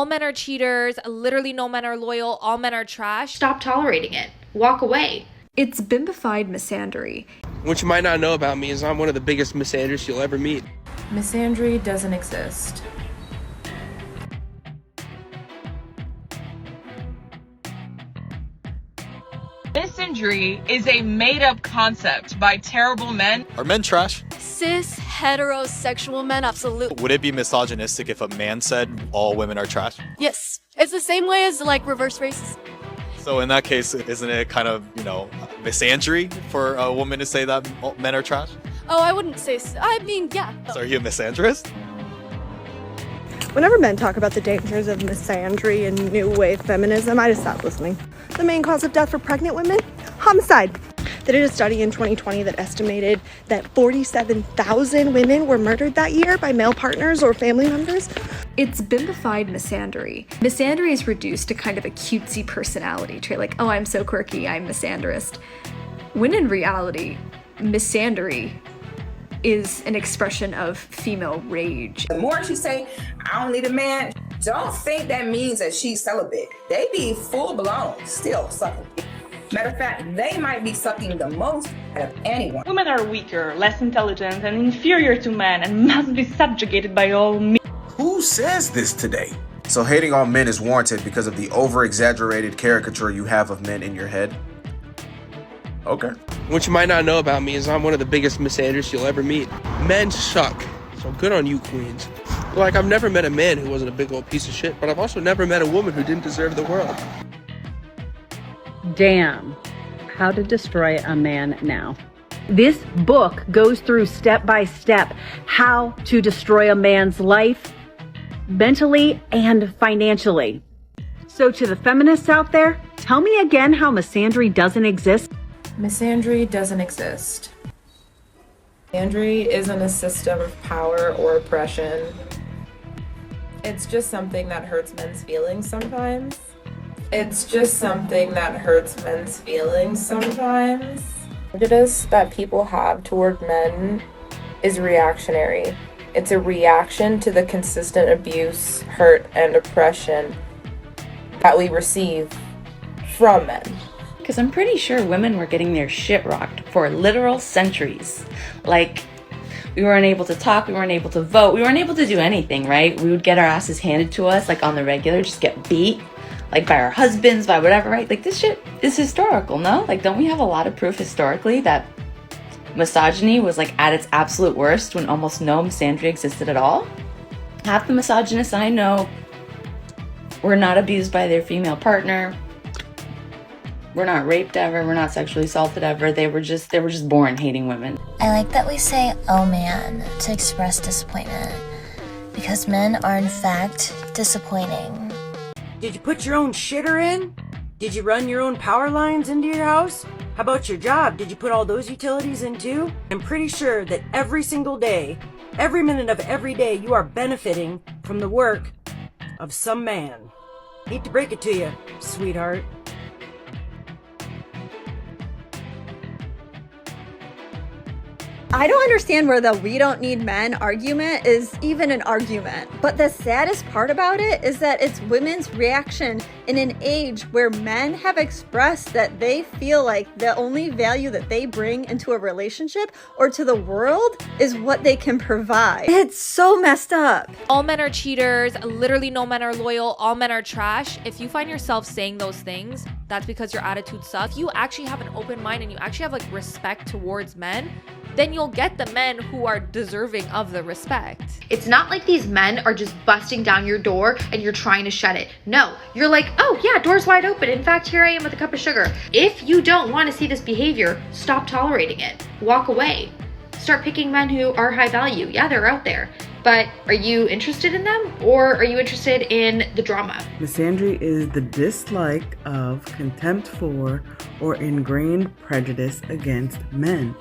all men are cheaters, literally no men are loyal, all men are trash. Stop tolerating it. Walk away. It's bimbified misandry. What you might not know about me is I'm one of the biggest misandrists you'll ever meet. Misandry doesn't exist. Misandry is a made-up concept by terrible men. Are men trash? Cis, heterosexual men, absolutely. Would it be misogynistic if a man said all women are trash? Yes. It's the same way as, like, reverse racism. So in that case, isn't it kind of, misandry for a woman to say that all men are trash? Oh, I wouldn't say so. I mean, yeah. So are you a misandrist? Whenever men talk about the dangers of misandry and new wave feminism, I just stop listening. The main cause of death for pregnant women? Homicide. They did a study in 2020 that estimated that 47,000 women were murdered that year by male partners or family members. It's bimbified misandry. Misandry is reduced to kind of a cutesy personality trait, like, oh, I'm so quirky, I'm misandrist. When in reality, misandry is an expression of female rage. The more she say, I don't need a man, don't think that means that she's celibate. They be full blown, still sucking. Matter of fact, they might be sucking the most out of anyone. Women are weaker, less intelligent, and inferior to men and must be subjugated by all men. Who says this today? So hating on men is warranted because of the over-exaggerated caricature you have of men in your head? Okay. What you might not know about me is I'm one of the biggest misandrists you'll ever meet. Men suck. So good on you, queens. Like, I've never met a man who wasn't a big old piece of shit, but I've also never met a woman who didn't deserve the world. Damn. How to destroy a man now. This book goes through step by step how to destroy a man's life, mentally and financially. So to the feminists out there, tell me again how misandry doesn't exist. Misandry doesn't exist. Misandry isn't a system of power or oppression. It's just something that hurts men's feelings sometimes. It's just something that hurts men's feelings sometimes. The prejudice that people have toward men is reactionary. It's a reaction to the consistent abuse, hurt, and oppression that we receive from men. Because I'm pretty sure women were getting their shit rocked for literal centuries. Like, we weren't able to talk, we weren't able to vote, we weren't able to do anything, right? We would get our asses handed to us, like on the regular, just get beat, like by our husbands, by whatever, right? Like, this shit is historical, no? Like, don't we have a lot of proof historically that misogyny was like at its absolute worst when almost no misandry existed at all? Half the misogynists I know were not abused by their female partner. We're not raped ever, we're not sexually assaulted ever. They were just born hating women. I like that we say, oh man, to express disappointment. Because men are in fact disappointing. Did you put your own shitter in? Did you run your own power lines into your house? How about your job? Did you put all those utilities in too? I'm pretty sure that every single day, every minute of every day, you are benefiting from the work of some man. Hate to break it to you, sweetheart. I don't understand where the we don't need men argument is even an argument. But the saddest part about it is that it's women's reaction in an age where men have expressed that they feel like the only value that they bring into a relationship or to the world is what they can provide. It's so messed up. All men are cheaters, literally no men are loyal, all men are trash. If you find yourself saying those things, that's because your attitude sucks. If you actually have an open mind and you actually have like respect towards men, then you'll get the men who are deserving of the respect. It's not like these men are just busting down your door and you're trying to shut it. No, you're like, oh yeah, door's wide open. In fact, here I am with a cup of sugar. If you don't want to see this behavior, stop tolerating it. Walk away. Start picking men who are high value. Yeah, they're out there. But are you interested in them or are you interested in the drama? Misandry is the dislike of, contempt for, or ingrained prejudice against men.